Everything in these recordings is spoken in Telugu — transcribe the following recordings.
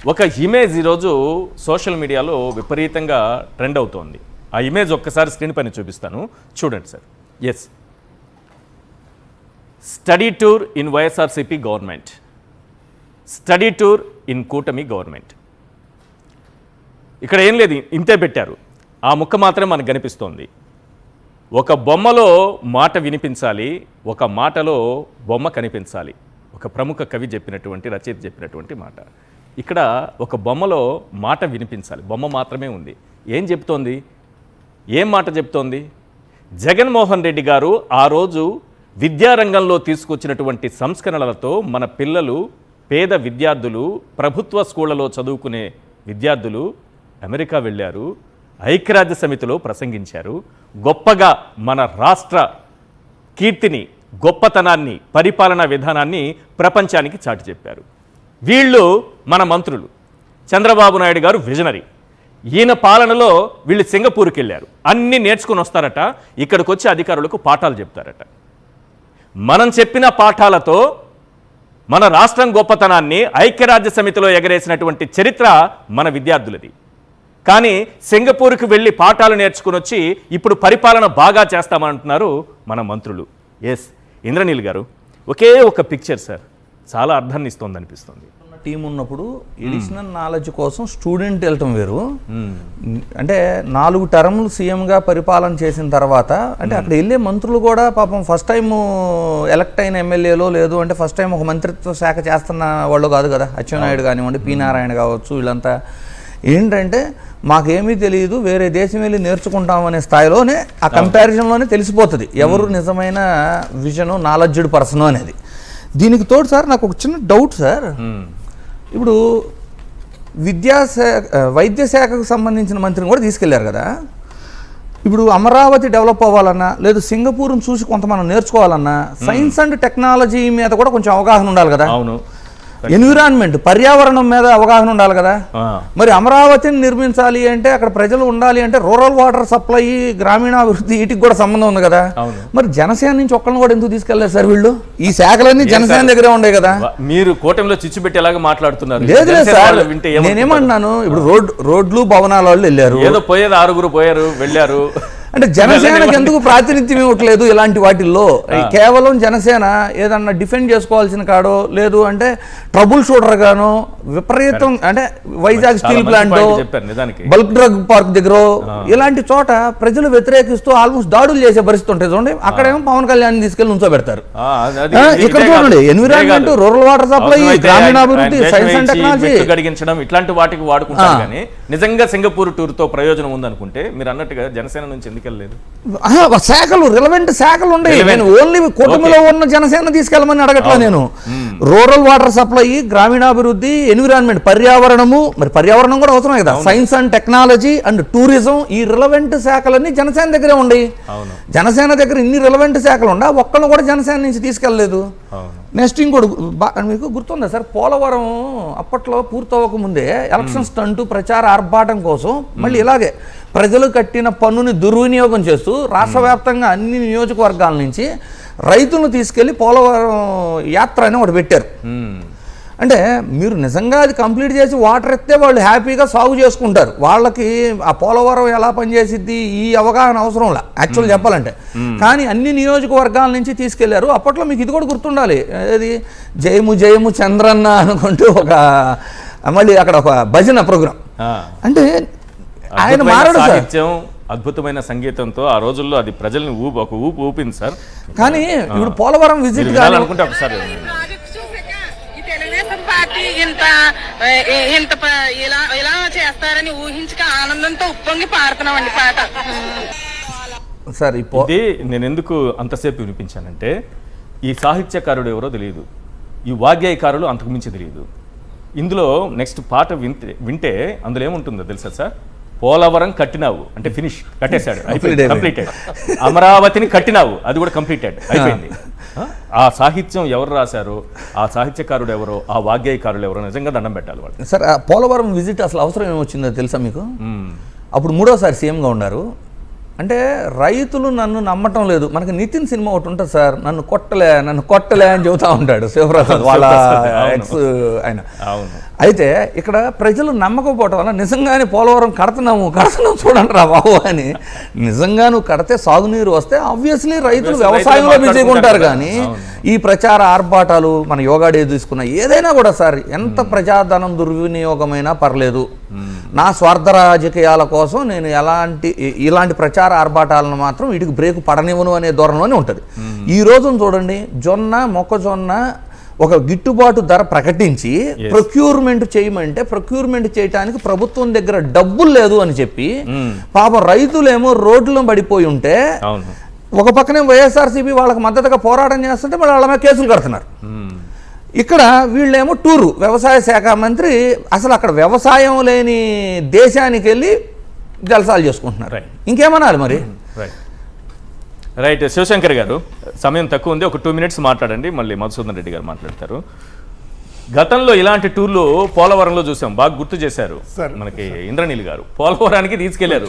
ఒక ఇమేజ్ ఈరోజు సోషల్ మీడియాలో విపరీతంగా ట్రెండ్ అవుతోంది. ఆ ఇమేజ్ ఒక్కసారి స్క్రీన్ పైన చూపిస్తాను, చూడండి sir. Yes, study tour in YSRCP government, study tour in కూటమి గవర్నమెంట్. ఇక్కడ ఏం లేదు, ఇంతే పెట్టారు. ఆ ముక్క మాత్రమే మనకు కనిపిస్తోంది. ఒక బొమ్మలో మాట వినిపించాలి, ఒక మాటలో బొమ్మ కనిపించాలి. ఒక ప్రముఖ కవి చెప్పినటువంటి, రచయిత చెప్పినటువంటి మాట. ఇక్కడ ఒక బొమ్మలో మాట వినిపించాలి, బొమ్మ మాత్రమే ఉంది. ఏం చెప్తోంది, ఏం మాట చెప్తోంది? జగన్మోహన్ రెడ్డి గారు ఆ రోజు విద్యారంగంలో తీసుకొచ్చినటువంటి సంస్కరణలతో మన పిల్లలు, పేద విద్యార్థులు, ప్రభుత్వ స్కూళ్లలో చదువుకునే విద్యార్థులు అమెరికా వెళ్ళారు, ఐక్యరాజ్య సమితిలో ప్రసంగించారు, గొప్పగా మన రాష్ట్ర కీర్తిని, గొప్పతనాన్ని, పరిపాలనా విధానాన్ని ప్రపంచానికి చాటి చెప్పారు. వీళ్ళు మన మంత్రులు. చంద్రబాబు నాయుడు గారు విజనరీ. ఈయన పాలనలో వీళ్ళు సింగపూర్కి వెళ్ళారు, అన్నీ నేర్చుకుని వస్తారట, ఇక్కడికి వచ్చి అధికారులకు పాఠాలు చెప్తారట. మనం చెప్పిన పాఠాలతో మన రాష్ట్రం గొప్పతనాన్ని ఐక్యరాజ్య సమితిలో ఎగరేసినటువంటి చరిత్ర మన విద్యార్థులది. కానీ సింగపూర్కి వెళ్ళి పాఠాలు నేర్చుకుని వచ్చి ఇప్పుడు పరిపాలన బాగా చేస్తామంటున్నారు మన మంత్రులు. ఎస్, ఇంద్రనీల్ గారు, ఒకే ఒక పిక్చర్ సార్ చాలా అర్థాన్ని ఇస్తుంది అనిపిస్తుంది. టీం ఉన్నప్పుడు ఎడిషనల్ నాలెడ్జ్ కోసం స్టూడెంట్ వెళ్ళటం వేరు. అంటే 4 టర్మ్లు సీఎంగా పరిపాలన చేసిన తర్వాత అంటే అక్కడ వెళ్ళే మంత్రులు కూడా పాపం ఫస్ట్ టైం ఎలక్ట్ అయిన ఎమ్మెల్యేలో లేదు అంటే ఫస్ట్ టైం ఒక మంత్రిత్వ శాఖ చేస్తున్న వాళ్ళు కాదు కదా. అచ్చెన్నాయుడు కానివ్వండి, పి నారాయణ కావచ్చు, వీళ్ళంతా ఏంటంటే మాకేమీ తెలియదు, వేరే దేశం వెళ్ళి నేర్చుకుంటామనే స్థాయిలోనే ఆ కంపారిజన్లోనే తెలిసిపోతుంది ఎవరు నిజమైన విజను, నాలెడ్జ్డ్ పర్సన్ అనేది. దీనికి తోడు సార్ నాకు ఒక చిన్న డౌట్ సార్. ఇప్పుడు వైద్య శాఖకు సంబంధించిన మంత్రిని కూడా తీసుకెళ్లారు కదా. ఇప్పుడు అమరావతి డెవలప్ అవ్వాలన్నా లేదు సింగపూర్ని చూసి కొంత మనం నేర్చుకోవాలన్నా సైన్స్ అండ్ టెక్నాలజీ మీద కూడా కొంచెం అవగాహన ఉండాలి కదా. అవును, ఎన్విరాన్మెంట్, పర్యావరణం మీద అవగాహన ఉండాలి కదా. మరి అమరావతిని నిర్మించాలి అంటే అక్కడ ప్రజలు ఉండాలి అంటే రూరల్ వాటర్ సప్లై, గ్రామీణాభివృద్ధి వీటికి కూడా సంబంధం ఉంది కదా. మరి జనసేన నుంచి ఒక్కరిని కూడా ఎందుకు తీసుకెళ్లారు సార్ వీళ్ళు? ఈ శాఖలన్నీ జనసేన దగ్గరే ఉండే కదా. మీరు కూటమిలో చిచ్చు పెట్టేలాగా మాట్లాడుతున్నారు. లేదు సార్, నేనేమన్నాను, ఇప్పుడు రోడ్లు భవనాల వాళ్ళు వెళ్ళారు, ఏదో పోయేది 6 పోయారు, వెళ్ళారు. అంటే జనసేనకి ఎందుకు ప్రాతినిధ్యం ఇవ్వట్లేదు ఇలాంటి వాటిల్లో? కేవలం జనసేన ఏదన్నా డిఫెండ్ చేసుకోవాల్సిన కాడో లేదు అంటే ట్రబుల్ షూటర్ గాను విపరీతం అంటే Vizag steel plant, bulk drug park దగ్గర ఇలాంటి చోట ప్రజలు వ్యతిరేకిస్తూ ఆల్మోస్ట్ దాడులు చేసే పరిస్థితి ఉంటాయి చూడండి. అక్కడేమో పవన్ కళ్యాణ్ తీసుకెళ్లి ఉంచోబెడతారు. ఇక్కడ చూడండి ఎన్విరాన్మెంట్, రూరల్ వాటర్ సప్లై, గ్రామీణాభివృద్ధి, సైన్స్ అండ్ టెక్నాలజీ గడిగించడం ఇట్లాంటి వాటికి వాడుకుంటారు. కానీ నిజంగా సింగపూర్ టూర్ తో ప్రయోజనం ఉందనుకుంటే మీరు అన్నట్టుగా జనసేన నుంచి శాఖలు, రిలవెంట్ శాఖలు ఉన్నాయి. నేను ఓన్లీ కూటమిలో ఉన్న జనసేన తీసుకెళ్ళమని అడగట్లా నేను. రూరల్ వాటర్ సప్లై, గ్రామీణాభివృద్ధి, ఎన్విరాన్మెంట్, పర్యావరణము, మరి పర్యావరణం కూడా అవసరమే కదా, science and technology and tourism, ఈ రిలవెంట్ శాఖలన్నీ జనసేన దగ్గరే ఉన్నాయి. జనసేన దగ్గర ఇన్ని రిలవెంట్ శాఖలు ఉండా ఒక్కళ్ళు కూడా జనసేన నుంచి తీసుకెళ్ళలేదు. నెక్స్ట్ ఇంకోటి మీకు గుర్తుందా సార్, పోలవరం అప్పట్లో పూర్తవక ముందే ఎలక్షన్ స్టంటు, ప్రచార ఆర్భాటం కోసం మళ్ళీ ఇలాగే ప్రజలు కట్టిన పన్నుని దుర్వినియోగం చేస్తూ రాష్ట్ర వ్యాప్తంగా అన్ని నియోజకవర్గాల నుంచి రైతులను తీసుకెళ్లి పోలవరం యాత్ర అని ఒకటి పెట్టారు. అంటే మీరు నిజంగా అది కంప్లీట్ చేసి వాటర్ ఎత్తే వాళ్ళు హ్యాపీగా సాగు చేసుకుంటారు. వాళ్ళకి ఆ పోలవరం ఎలా పనిచేసిద్ది ఈ అవగాహన అవసరంలా యాక్చువల్ చెప్పాలంటే. కానీ అన్ని నియోజకవర్గాల నుంచి తీసుకెళ్లారు. అప్పట్లో మీకు ఇది కూడా గుర్తుండాలి, ఏది జయము జయము చంద్రన్న అనుకుంటూ ఒక మళ్ళీ అక్కడ ఒక భజన ప్రోగ్రాం. అంటే ఆయన మారడు సాహిత్యం, అద్భుతమైన సంగీతంతో ఆ రోజుల్లో అది ప్రజల్ని ఒక ఊపు ఊపింది సార్. కానీ ఇప్పుడు పోలవరం విజిట్ అనుకుంటే ఒకసారి ఇలా చేస్తారని ఊహించక ఆనందంతో ఉప్పొంగి పాడుతున్నామండి పాట. సార్ ఇది నేను ఎందుకు అంతసేపు వినిపించానంటే ఈ సాహిత్యకారుడు ఎవరో తెలియదు, ఈ వాగ్గేయకారులు అంతకుమించి తెలియదు. ఇందులో నెక్స్ట్ పాట వింటే అందులో ఏముంటుందో తెలుసా సార్? పోలవరం కట్టినావు అంటే ఫినిష్, కట్టేశాడు, అయిపోయింది, కంప్లీటెడ్. అమరావతిని కట్టినావు, అది కూడా కంప్లీటెడ్, అయిపోయింది. ఆ సాహిత్యం ఎవరు రాశారో, ఆ సాహిత్యకారుడు ఎవరో, ఆ వాగ్గేయకారులు ఎవరో నిజంగా దండం పెట్టాలి వాళ్ళు. సార్ పోలవరం విజిట్ అసలు అవసరం ఏమొచ్చిందో తెలుసా మీకు? అప్పుడు 3వ సారి సీఎంగా ఉన్నారు. అంటే రైతులు నన్ను నమ్మటం లేదు. మనకి నితిన్ సినిమా ఒకటి ఉంటుంది సార్, నన్ను కొట్టలే అని చెబుతా ఉంటాడు శివప్రసాద్ వాళ్ళ ఎక్స్ ఆయన. అయితే ఇక్కడ ప్రజలు నమ్మకపోవటం వల్ల నిజంగానే పోలవరం కడుతున్నాము చూడండి రా బాబు అని, నిజంగా నువ్వు కడితే సాగునీరు వస్తే ఆబ్వియస్లీ రైతులు వ్యవసాయంలో బిజీగా ఉంటారు. కానీ ఈ ప్రచార ఆర్భాటాలు, మన యోగా డే తీసుకున్న ఏదైనా కూడా సార్, ఎంత ప్రజాధనం దుర్వినియోగమైనా పర్లేదు, నా స్వార్థ రాజకీయాల కోసం నేను ఇలాంటి ప్రచార ఆర్భాటాలను మాత్రం వీటికి బ్రేక్ పడనివ్వను అనే ధోరణిలోనే ఉంటుంది. ఈ రోజున చూడండి, మొక్కజొన్న ఒక గిట్టుబాటు ధర ప్రకటించి ప్రొక్యూర్మెంట్ చేయమంటే ప్రొక్యూర్మెంట్ చేయడానికి ప్రభుత్వం దగ్గర డబ్బులు లేదు అని చెప్పి పాపం రైతులేమో రోడ్లలో పడిపోయి ఉంటే, ఒక పక్కనే వైఎస్ఆర్సీపీ వాళ్ళకి మద్దతుగా పోరాటం చేస్తుంటే మళ్ళీ వాళ్ళ మీద కేసులు కడుతున్నారు. ఇక్కడ వీళ్ళేమో వ్యవసాయ శాఖ మంత్రి అసలు అక్కడ వ్యవసాయం లేని దేశానికి వెళ్ళి జలసాలు చేసుకుంటున్నారు. ఇంకేమనాలి మరి? రైట్ శివశంకర్ గారు, సమయం తక్కువ ఉంది, ఒక 2 minutes మాట్లాడండి, మళ్ళీ మధుసూదన్ రెడ్డి గారు మాట్లాడతారు. గతంలో ఇలాంటి టూర్లు పోలవరంలో చూసాం, బాగా గుర్తు చేశారు మనకి ఇంద్రనీల్ గారు. పోలవరానికి తీసుకెళ్లారు,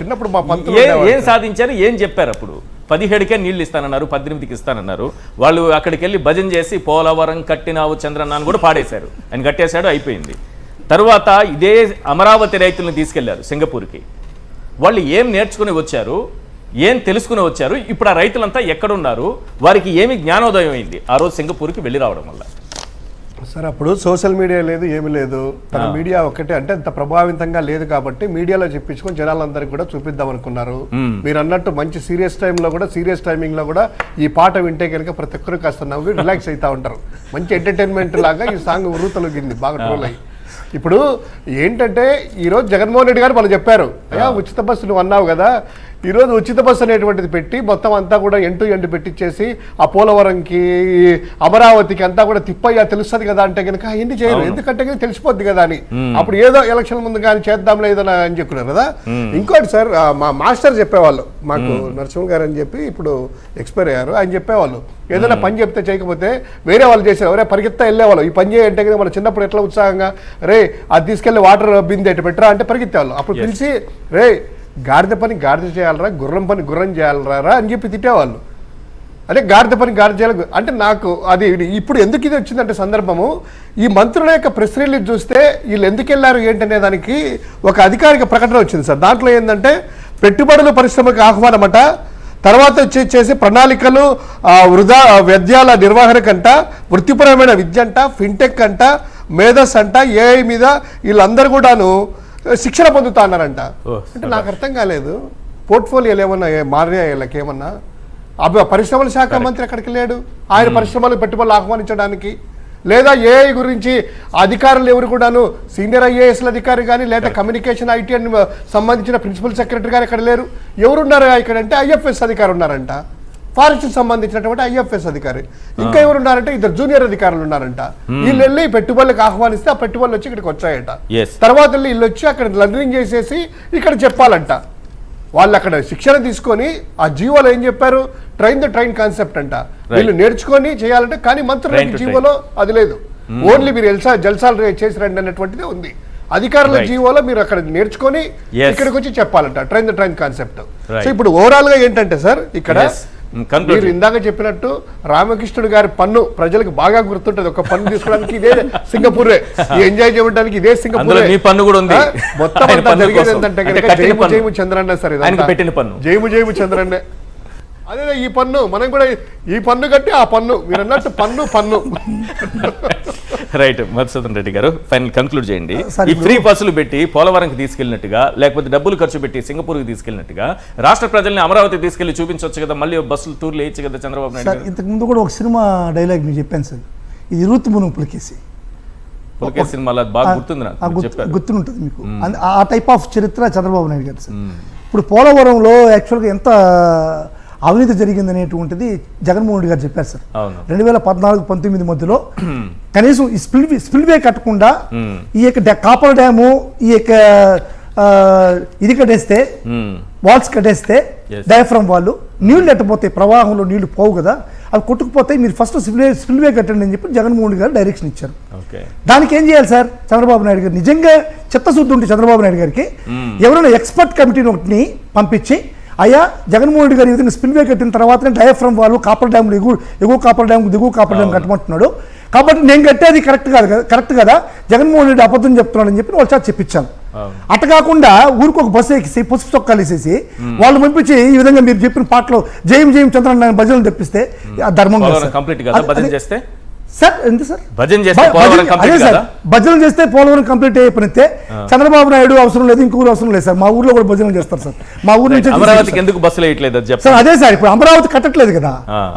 ఏం సాధించారు, ఏం చెప్పారు? అప్పుడు 17కే నీళ్లు ఇస్తానన్నారు, 18కి ఇస్తానన్నారు. వాళ్ళు అక్కడికి వెళ్ళి భజన చేసి పోలవరం కట్టినావు చంద్రన్న అని కూడా పాడేశారు. ఆయన కట్టేశాడు, అయిపోయింది. తర్వాత ఇదే అమరావతి రైతులను తీసుకెళ్లారు సింగపూర్కి. వాళ్ళు ఏం నేర్చుకుని వచ్చారు, ఏం తెలుసుకుని వచ్చారు, ఇప్పుడు ఆ రైతులంతా ఎక్కడున్నారు, వారికి ఏమి జ్ఞానోదయం అయింది ఆ రోజు సింగపూర్కి వెళ్ళి రావడం వల్ల? సార్, అప్పుడు సోషల్ మీడియా లేదు, ఏమి లేదు. తన మీడియా ఒకటే, అంటే అంత ప్రభావితంగా లేదు కాబట్టి మీడియాలో చెప్పించుకొని జనాలందరికీ కూడా చూపిద్దాం అనుకున్నారు. మీరు అన్నట్టు మంచి సీరియస్ టైమింగ్ లో కూడా ఈ పాట వింటే కనుక ప్రతి ఒక్కరు కాస్త నవ్వి రిలాక్స్ అవుతా ఉంటారు. మంచి ఎంటర్టైన్మెంట్ లాగా ఈ సాంగ్ ఉరుతలుగింది, బాగా ట్రోల్ అయ్యి. ఇప్పుడు ఏంటంటే ఈరోజు జగన్మోహన్ రెడ్డి గారు వాళ్ళు చెప్పారు, అయ్యా ఉచిత బస్సు నువ్వు అన్నావు కదా, ఈరోజు ఉచిత బస్సు అనేటువంటిది పెట్టి మొత్తం అంతా కూడా ఎండ్ పెట్టించేసి ఆ పోలవరంకి అమరావతికి అంతా కూడా తిప్పయ్యా తెలుస్తుంది కదా అంటే కనుక ఎన్ని చేయరు, ఎందుకంటే తెలిసిపోద్ది కదా అని. అప్పుడు ఏదో ఎలక్షన్ ముందు కానీ చేద్దాం లేదని అని చెప్పుకున్నారు కదా. ఇంకోటి సార్, మా మాస్టర్ చెప్పేవాళ్ళు మాకు, నరసింహ గారు అని చెప్పి ఇప్పుడు ఎక్స్పైర్ అయ్యారు, ఆయన చెప్పేవాళ్ళు ఏదైనా పని చెప్తే చేయకపోతే వేరే వాళ్ళు చేశారు, ఎవరే పరిగెత్తా వెళ్ళేవాళ్ళు. ఈ పని చేయంటే కదా మన చిన్నప్పుడు ఎట్లా ఉత్సాహంగా రే అది తీసుకెళ్లి వాటర్ బిందె ఎట్టు పెట్టరా అంటే పరిగెత్తేవాళ్ళు. అప్పుడు పిలిచి రే గాడిద పని గాడిద చేయాలరా, గుర్రం పని గుర్రం చేయాలరా అని చెప్పి తిట్టేవాళ్ళు. అదే గాడిద పని గాడిద చేయాలి అంటే నాకు అది ఇప్పుడు ఎందుకు ఇది వచ్చిందంటే సందర్భము, ఈ మంత్రుల యొక్క ప్రెస్ రిలీజ్ చూస్తే వీళ్ళు ఎందుకు వెళ్ళారు ఏంటనే దానికి ఒక అధికారిక ప్రకటన వచ్చింది సార్. దాంట్లో ఏంటంటే పెట్టుబడుల పరిశ్రమకు ఆహ్వానమట, తర్వాత వచ్చేసి ప్రణాళికలు వృధా వ్యర్థాల నిర్వహణకంట, వృత్తిపరమైన విద్య అంట, ఫిన్టెక్ అంట, మేధస్ అంట, ఏఐ మీద వీళ్ళందరూ కూడాను శిక్షణ పొందుతా అన్నారంట. అంటే నాకు అర్థం కాలేదు, పోర్ట్ఫోలియోలు ఏమన్నా మారినా వీళ్ళకి ఏమన్నా? పరిశ్రమల శాఖ మంత్రి అక్కడికి లేడు, ఆయన పరిశ్రమలు పెట్టుబడులు ఆహ్వానించడానికి. లేదా ఏఐ గురించి అధికారులు ఎవరు కూడాను సీనియర్ ఐఏఎస్ల అధికారి కానీ లేదా కమ్యూనికేషన్ ఐటీ అని సంబంధించిన ప్రిన్సిపల్ సెక్రటరీ గారు ఇక్కడ లేరు. ఎవరున్నారు ఇక్కడ అంటే ఐఎఫ్ఎస్ అధికారి ఉన్నారంట, ఫారెస్ట్ సంబంధించినటువంటి ఐఎఫ్ఎస్ అధికారి. ఇంకా ఎవరు ఉన్నారంటే 2 జూనియర్ అధికారులు ఉన్నారంట. వీళ్ళు వెళ్ళి పెట్టుబడులకు ఆహ్వానిస్తే ఆ పెట్టుబడులు వచ్చి ఇక్కడికి వచ్చాయట. తర్వాత వీళ్ళు వచ్చి అక్కడ లర్నింగ్ చేసేసి ఇక్కడ చెప్పాలంట. వాళ్ళు అక్కడ శిక్షణ తీసుకొని ఆ జీవోలో ఏం చెప్పారు, ట్రైన్ ద ట్రైన్ కాన్సెప్ట్ అంట. వీళ్ళు నేర్చుకొని చేయాలంటే, కానీ మంత్రులకి జీవోలో అది లేదు. ఓన్లీ మీరు జల్సాలు చేసి రండి అన్నటువంటిదే ఉంది. అధికారుల జీవోలో మీరు అక్కడ నేర్చుకొని ఇక్కడికి వచ్చి చెప్పాలంట, train the train concept. So ఇప్పుడు ఓవరాల్ గా ఏంటంటే సార్, ఇక్కడ మీరు ఇందాక చెప్పినట్టు రామకృష్ణుడు గారి పన్ను ప్రజలకు బాగా గుర్తుంటది. ఒక పన్ను తీసుకోవడానికి ఇదే సింగపూరే, ఎంజాయ్ చేయడానికి ఇదే సింగపూరే. మొత్తం అంతా జరిగేది ఏంటంటే జైము జైము చంద్రన్న సార్, జైము జైము చంద్రన్నే. అదే ఈ పన్ను మనం కూడా ఈ పన్ను కట్టి ఆ పన్ను మీరు అన్నట్టు పన్ను. రైట్, మధుసూదన్ రెడ్డి గారు ఫైనల్ కంక్లూడ్ చేయండి. ఈ ఫ్రీ బస్సులు పెట్టి పోలవరంకి తీసుకెళ్ళినట్టుగా, లేకపోతే డబ్బులు ఖర్చు పెట్టి సింగపూర్కి తీసుకెళ్ళినట్టుగా రాష్ట్ర ప్రజల్ని అమరావతి తీసుకెళ్లి చూపించవచ్చు కదా, మళ్ళీ బస్సులు టూర్లు వేయచ్చు కదా చంద్రబాబు నాయుడు గారు. ఇంతకు ముందు కూడా ఒక సినిమా డైలాగ్ మీకు చెప్పాను సార్, ఇది రుతు మునుగు పులికేసి సినిమాలో బాగా గుర్తుంది నాకు, గుర్తుంటుంది మీకు. ఆ టైప్ ఆఫ్ చరిత్ర చంద్రబాబు నాయుడు గారు సార్. ఇప్పుడు పోలవరంలో యాక్చువల్గా ఎంత అవినీతి జరిగిందనేటువంటిది జగన్మోహన్ రెడ్డి గారు చెప్పారు సార్. 2014-19 మధ్యలో కనీసం ఈ స్పిల్వే కట్టకుండా ఈ యొక్క కాపర్ డ్యాము ఈ యొక్క ఇది కట్టేస్తే, వాల్స్ కట్టేస్తే డయాఫ్రమ్ వాళ్ళు నీళ్లు ఎట్టపోతాయి, ప్రవాహంలో నీళ్లు పోవు కదా, అవి కొట్టుకుపోతాయి, మీరు ఫస్ట్ స్పిల్వే కట్టండి అని చెప్పి జగన్మోహన్ రెడ్డి గారు డైరెక్షన్ ఇచ్చారు. దానికి ఏం చేయాలి సార్ చంద్రబాబు నాయుడు గారు? నిజంగా చిత్తశుద్ధి ఉంటే చంద్రబాబు నాయుడు గారికి ఎవరైనా ఎక్స్పర్ట్ కమిటీని ఒకటిని పంపించి అయ్యా జగన్మోహన్ రెడ్డి గారు ఈ విధంగా స్పిల్వే కట్టిన తర్వాతనే డయాఫ్రమ్ వాళ్ళు కాపర్ డ్యామ్ ఎగువ కాపర్ డ్యామ్ దిగువ కాపర్ డ్యామ్ కట్టమంటున్నాడు, కాబట్టి నేను కట్టేది కరెక్ట్ కదా, జగన్మోహన్ రెడ్డి అబద్ధం చెప్తున్నాడని చెప్పి వాళ్ళ చేత చెప్పించాను. అట్ట కాకుండా ఊరికి ఒక బస్సు ఎక్కిసి పసుపు చొక్కాలు వేసేసి వాళ్ళు పంపించి ఈ విధంగా మీరు చెప్పిన పాటలో జయం జయం చంద్రన్న భజనలు తెప్పిస్తే ధర్మం కంప్లీట్ కదా భజన చేస్తే సార్ ఎంత సార్ భజన చేస్తే పోలవరం అదే కంప్లీట్ సార్ కదా భజనలు చేస్తే పోలవరం కంప్లీట్ అయిపోయితే చంద్రబాబు నాయుడు అవసరం లేదు, ఇంకొకరు అవసరం లేదు సార్. మా ఊర్లో కూడా భజనలు చేస్తారు సార్. మా ఊరు నుంచి అమరావతికి ఎందుకు బస్సులు వేయట్లేదు అది సార్. చెప్పండి. అదే సార్ ఇప్పుడు అమరావతి కట్టట్లేదు కదా,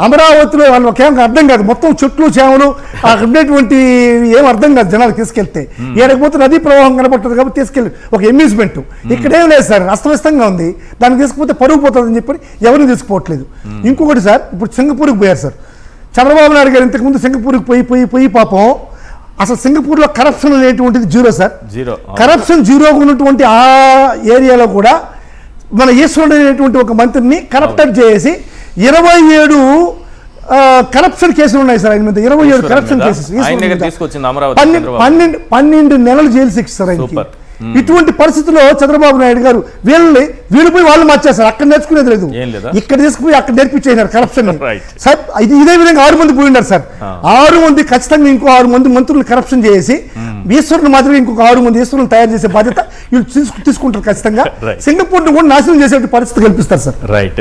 అమరావతిలో వాళ్ళకి ఏం అర్థం కాదు, మొత్తం చెట్లు చేమలు అక్కడ ఉండేటువంటి ఏం అర్థం కాదు జనాలు తీసుకెళ్తే. ఏడకపోతే నదీ ప్రవాహం కనబడుతుంది కాబట్టి తీసుకెళ్ళి ఒక అమ్యూజ్మెంట్. ఇక్కడ ఏం లేదు సార్, అస్తవ్యస్తంగా ఉంది, దానికి తీసుకుపోతే పరుగు పోతుందని చెప్పి ఎవరిని తీసుకుపోవట్లేదు. ఇంకొకటి సార్, ఇప్పుడు సింగపూర్కి పోయారు సార్ చంద్రబాబు నాయుడు గారు. ఇంతకుముందు సింగపూర్కి పోయి పాపం అసలు సింగపూర్లో కరప్షన్ అనేటువంటిది జీరో సార్. కరప్షన్ జీరోగా ఉన్నటువంటి ఆ ఏరియాలో కూడా మన ఈశ్వరుడు అనేటువంటి ఒక మంత్రిని కరప్టెడ్ చేసి 27 కరప్షన్ కేసులు ఉన్నాయి సార్ ఆయన మీద. 27 కరప్షన్ కేసెస్, 12 నెలలు జైలు శిక్ష సార్ ఆయనకి. ఇటువంటి పరిస్థితుల్లో చంద్రబాబు నాయుడు గారు వీళ్ళు పోయి వాళ్ళు మార్చేస్తారు, అక్కడ నేర్చుకునేది లేదు, ఇక్కడ తీసుకుపోయి అక్కడ నేర్పించేసారు కరప్షన్. సార్ ఇదే విధంగా 6 మంది పోయినారు సార్. 6 మంది ఖచ్చితంగా ఇంకో 6 మంది మంత్రులు కరప్షన్ చేసి ఈశ్వరుని మాదిరిగా ఇంకొక 6 మంది ఈశ్వరులను తయారు చేసే బాధ్యత వీళ్ళు తీసుకుంటారు ఖచ్చితంగా. సింగపూర్ ను కూడా నాశనం చేసే పరిస్థితి కల్పిస్తారు సార్. రైట్.